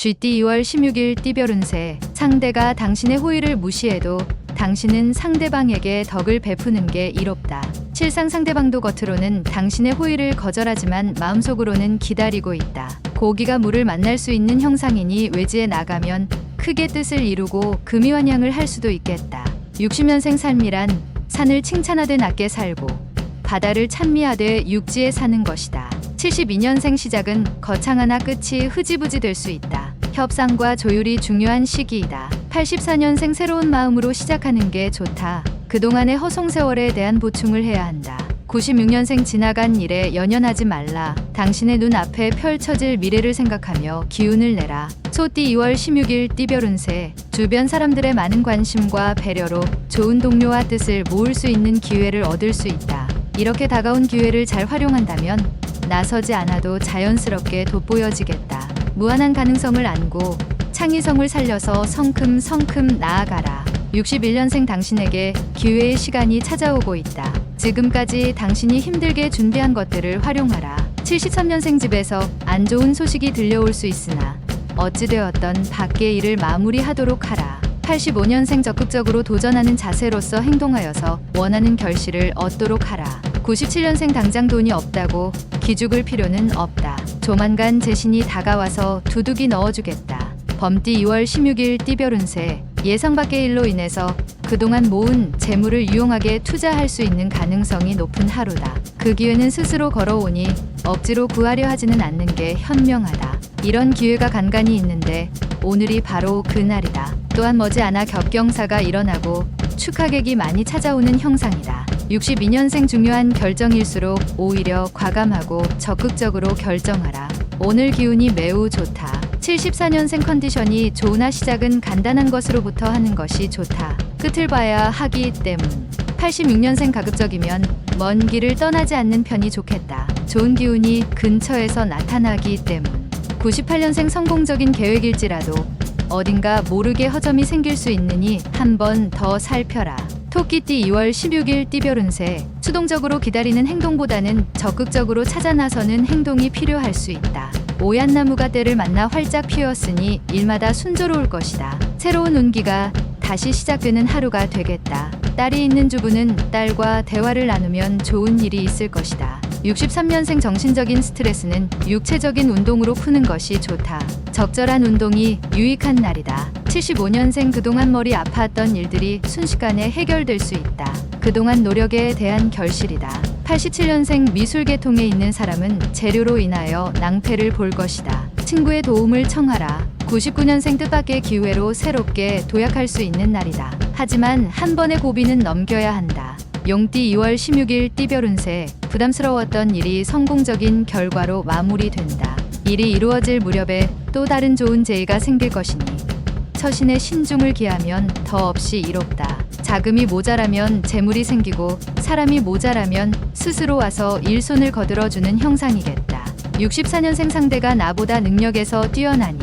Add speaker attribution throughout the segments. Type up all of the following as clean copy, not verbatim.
Speaker 1: GT 2월 16일 띠별 운세. 상대가 당신의 호의를 무시해도 당신은 상대방에게 덕을 베푸는 게 이롭다. 실상 상대방도 겉으로는 당신의 호의를 거절하지만 마음속으로는 기다리고 있다. 고기가 물을 만날 수 있는 형상이니 외지에 나가면 크게 뜻을 이루고 금이환양을 할 수도 있겠다. 60년생 삶이란 산을 칭찬하되 낮게 살고 바다를 찬미하되 육지에 사는 것이다. 72년생 시작은 거창하나 끝이 흐지부지 될 수 있다. 협상과 조율이 중요한 시기이다. 84년생 새로운 마음으로 시작하는 게 좋다. 그동안의 허송세월에 대한 보충을 해야 한다. 96년생 지나간 일에 연연하지 말라. 당신의 눈앞에 펼쳐질 미래를 생각하며 기운을 내라. 소띠 2월 16일 띠별 운세. 주변 사람들의 많은 관심과 배려로 좋은 동료와 뜻을 모을 수 있는 기회를 얻을 수 있다. 이렇게 다가온 기회를 잘 활용한다면 나서지 않아도 자연스럽게 돋보여지겠다. 무한한 가능성을 안고 창의성을 살려서 성큼성큼 나아가라. 61년생 당신에게 기회의 시간이 찾아오고 있다. 지금까지 당신이 힘들게 준비한 것들을 활용하라. 73년생 집에서 안 좋은 소식이 들려올 수 있으나 어찌되었던 밖의 일을 마무리하도록 하라. 85년생 적극적으로 도전하는 자세로서 행동하여서 원하는 결실을 얻도록 하라. 97년생 당장 돈이 없다고 기죽을 필요는 없다. 조만간 재신이 다가와서 두둑이 넣어주겠다. 범띠 2월 16일 띠별 운세. 예상 밖의 일로 인해서 그동안 모은 재물을 유용하게 투자할 수 있는 가능성이 높은 하루다. 그 기회는 스스로 걸어오니 억지로 구하려 하지는 않는 게 현명하다. 이런 기회가 간간히 있는데 오늘이 바로 그날이다. 또한 머지않아 겹경사가 일어나고 축하객이 많이 찾아오는 형상이다. 62년생 중요한 결정일수록 오히려 과감하고 적극적으로 결정하라. 오늘 기운이 매우 좋다. 74년생 컨디션이 좋으나 시작은 간단한 것으로부터 하는 것이 좋다. 끝을 봐야 하기 때문. 86년생 가급적이면 먼 길을 떠나지 않는 편이 좋겠다. 좋은 기운이 근처에서 나타나기 때문. 98년생 성공적인 계획일지라도 어딘가 모르게 허점이 생길 수 있으니 한 번 더 살펴라. 토끼띠 2월 16일 띠별 운세. 수동적으로 기다리는 행동보다는 적극적으로 찾아 나서는 행동이 필요할 수 있다. 오얏 나무가 때를 만나 활짝 피었으니 일마다 순조로울 것이다. 새로운 운기가 다시 시작되는 하루가 되겠다. 딸이 있는 주부는 딸과 대화를 나누면 좋은 일이 있을 것이다. 63년생 정신적인 스트레스는 육체적인 운동으로 푸는 것이 좋다. 적절한 운동이 유익한 날이다. 75년생 그동안 머리 아팠던 일들이 순식간에 해결될 수 있다. 그동안 노력에 대한 결실이다. 87년생 미술 계통에 있는 사람은 재료로 인하여 낭패를 볼 것이다. 친구의 도움을 청하라. 99년생 뜻밖의 기회로 새롭게 도약할 수 있는 날이다. 하지만 한 번의 고비는 넘겨야 한다. 용띠 2월 16일 띠별 운세. 부담스러웠던 일이 성공적인 결과로 마무리된다. 일이 이루어질 무렵에 또 다른 좋은 재해가 생길 것이니 처신에 신중을 기하면 더없이 이롭다. 자금이 모자라면 재물이 생기고 사람이 모자라면 스스로 와서 일손을 거들어주는 형상이겠다. 64년생 상대가 나보다 능력에서 뛰어나니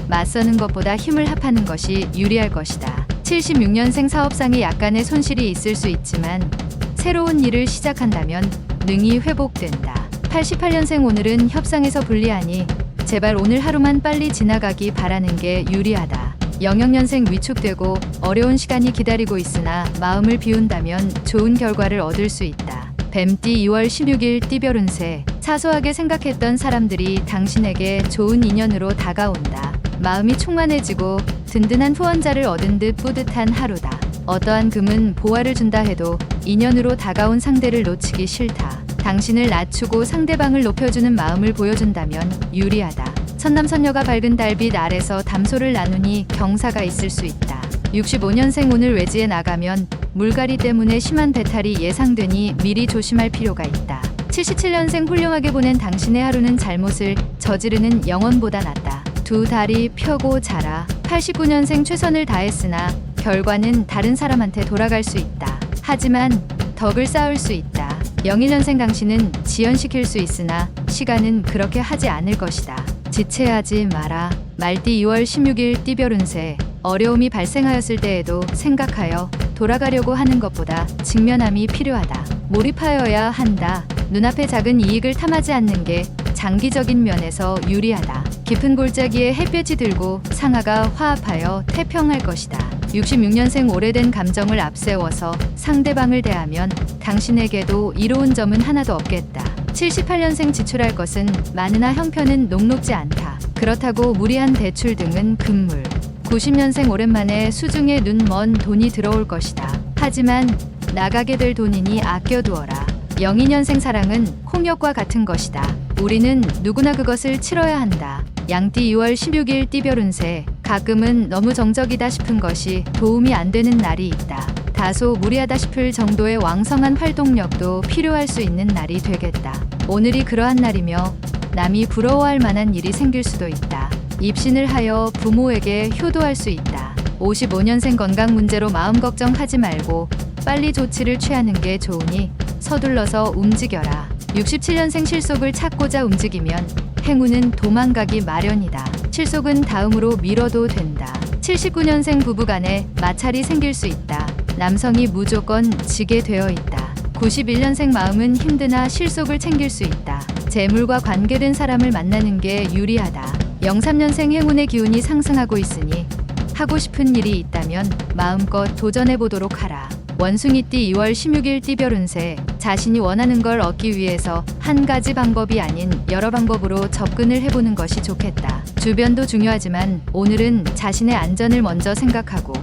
Speaker 1: 맞서는 것보다 힘을 합하는 것이 유리할 것이다. 76년생 사업상에 약간의 손실이 있을 수 있지만 새로운 일을 시작한다면 능히 회복된다. 88년생 오늘은 협상에서 불리하니 제발 오늘 하루만 빨리 지나가기 바라는 게 유리하다. 영역년생 위축되고 어려운 시간이 기다리고 있으나 마음을 비운다면 좋은 결과를 얻을 수 있다. 뱀띠 2월 16일 띠별 운세. 사소하게 생각했던 사람들이 당신에게 좋은 인연으로 다가온다. 마음이 충만해지고 든든한 후원자를 얻은 듯 뿌듯한 하루다. 어떠한 금은 보화를 준다 해도 인연으로 다가온 상대를 놓치기 싫다. 당신을 낮추고 상대방을 높여주는 마음을 보여준다면 유리하다. 선남선녀가 밝은 달빛 아래서 담소를 나누니 경사가 있을 수 있다. 65년생 오늘 외지에 나가면 물갈이 때문에 심한 배탈이 예상되니 미리 조심할 필요가 있다. 77년생 훌륭하게 보낸 당신의 하루는 잘못을 저지르는 영혼보다 낫다. 두 다리 펴고 자라. 89년생 최선을 다했으나 결과는 다른 사람한테 돌아갈 수 있다. 하지만 덕을 쌓을 수 있다. 01년생 당신은 지연시킬 수 있으나 시간은 그렇게 하지 않을 것이다. 지체하지 마라. 말띠 2월 16일 띠별 운세. 어려움이 발생하였을 때에도 생각하여 돌아가려고 하는 것보다 직면함이 필요하다. 몰입하여야 한다. 눈앞의 작은 이익을 탐하지 않는 게 장기적인 면에서 유리하다. 깊은 골짜기에 햇볕이 들고 상하가 화합하여 태평할 것이다. 66년생 오래된 감정을 앞세워서 상대방을 대하면 당신에게도 이로운 점은 하나도 없겠다. 78년생 지출할 것은 많으나 형편은 녹록지 않다. 그렇다고 무리한 대출 등은 금물. 90년생 오랜만에 수중에 눈 먼 돈이 들어올 것이다. 하지만 나가게 될 돈이니 아껴두어라. 02년생 사랑은 홍역과 같은 것이다. 우리는 누구나 그것을 치러야 한다. 양띠 2월 16일 띠별 운세. 가끔은 너무 정적이다 싶은 것이 도움이 안 되는 날이 있다. 다소 무리하다 싶을 정도의 왕성한 활동력도 필요할 수 있는 날이 되겠다. 오늘이 그러한 날이며 남이 부러워할 만한 일이 생길 수도 있다. 입신을 하여 부모에게 효도할 수 있다. 55년생 건강 문제로 마음 걱정하지 말고 빨리 조치를 취하는 게 좋으니 서둘러서 움직여라. 67년생 실속을 찾고자 움직이면 행운은 도망가기 마련이다. 실속은 다음으로 미뤄도 된다. 79년생 부부간에 마찰이 생길 수 있다. 남성이 무조건 지게 되어 있다. 91년생 마음은 힘드나 실속을 챙길 수 있다. 재물과 관계된 사람을 만나는 게 유리하다. 03년생 행운의 기운이 상승하고 있으니 하고 싶은 일이 있다면 마음껏 도전해 보도록 하라. 원숭이띠 2월 16일 띠별 운세. 자신이 원하는 걸 얻기 위해서 한 가지 방법이 아닌 여러 방법으로 접근을 해보는 것이 좋겠다. 주변도 중요하지만 오늘은 자신의 안전을 먼저 생각하고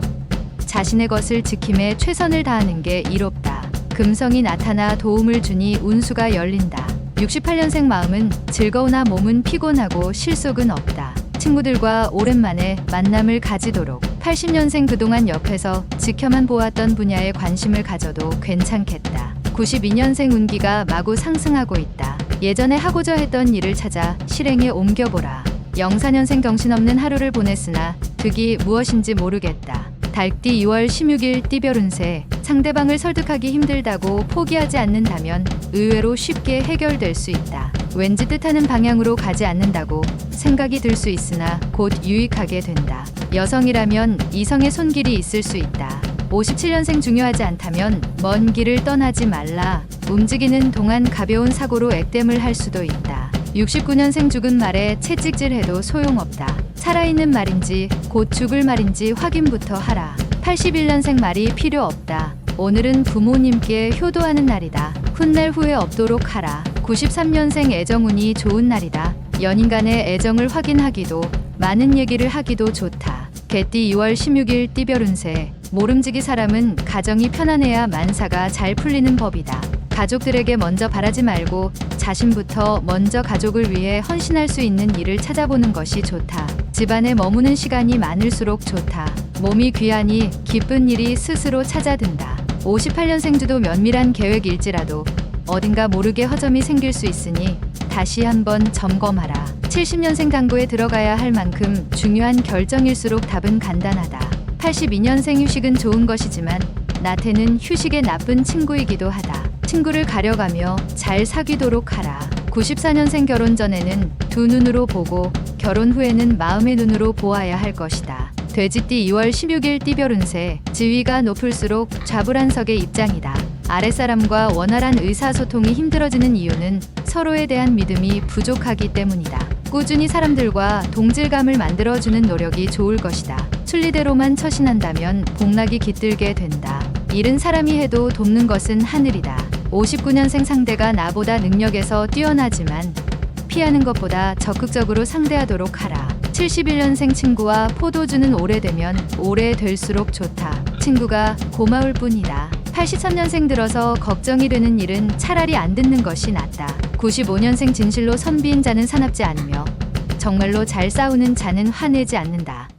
Speaker 1: 자신의 것을 지킴에 최선을 다하는 게 이롭다. 금성이 나타나 도움을 주니 운수가 열린다. 68년생 마음은 즐거우나 몸은 피곤하고 실속은 없다. 친구들과 오랜만에 만남을 가지도록. 80년생 그동안 옆에서 지켜만 보았던 분야에 관심을 가져도 괜찮겠다. 92년생 운기가 마구 상승하고 있다. 예전에 하고자 했던 일을 찾아 실행에 옮겨보라. 04년생 정신없는 하루를 보냈으나 득이 무엇인지 모르겠다. 달띠 2월 16일 띠별 운세. 상대방을 설득하기 힘들다고 포기하지 않는다면 의외로 쉽게 해결될 수 있다. 왠지 뜻하는 방향으로 가지 않는다고 생각이 들 수 있으나 곧 유익하게 된다. 여성이라면 이성의 손길이 있을 수 있다. 57년생 중요하지 않다면 먼 길을 떠나지 말라. 움직이는 동안 가벼운 사고로 액땜을 할 수도 있다. 69년생 죽은 말에 채찍질해도 소용없다. 살아있는 말인지 곧 죽을 말인지 확인부터 하라. 81년생 말이 필요 없다. 오늘은 부모님께 효도하는 날이다. 훗날 후회 없도록 하라. 93년생 애정운이 좋은 날이다. 연인 간의 애정을 확인하기도 많은 얘기를 하기도 좋다. 개띠 2월 16일 띠별 운세. 모름지기 사람은 가정이 편안해야 만사가 잘 풀리는 법이다. 가족들에게 먼저 바라지 말고 자신부터 먼저 가족을 위해 헌신할 수 있는 일을 찾아보는 것이 좋다. 집안에 머무는 시간이 많을수록 좋다. 몸이 귀하니 기쁜 일이 스스로 찾아든다. 58년생 주도 면밀한 계획일지라도 어딘가 모르게 허점이 생길 수 있으니 다시 한번 점검하라. 70년생 당구에 들어가야 할 만큼 중요한 결정일수록 답은 간단하다. 82년생 휴식은 좋은 것이지만 나태는 휴식의 나쁜 친구이기도 하다. 친구를 가려가며 잘 사귀도록 하라. 94년생 결혼 전에는 두 눈으로 보고 결혼 후에는 마음의 눈으로 보아야 할 것이다. 돼지띠 2월 16일 띠별 운세. 지위가 높을수록 좌불안석의 입장이다. 아랫사람과 원활한 의사소통이 힘들어지는 이유는 서로에 대한 믿음이 부족하기 때문이다. 꾸준히 사람들과 동질감을 만들어주는 노력이 좋을 것이다. 순리대로만 처신한다면 복락이 깃들게 된다. 일은 사람이 해도 돕는 것은 하늘이다. 59년생 상대가 나보다 능력에서 뛰어나지만 피하는 것보다 적극적으로 상대하도록 하라. 71년생 친구와 포도주는 오래되면 오래될수록 좋다. 친구가 고마울 뿐이다. 83년생 들어서 걱정이 되는 일은 차라리 안 듣는 것이 낫다. 95년생 진실로 선비인 자는 사납지 않으며 정말로 잘 싸우는 자는 화내지 않는다.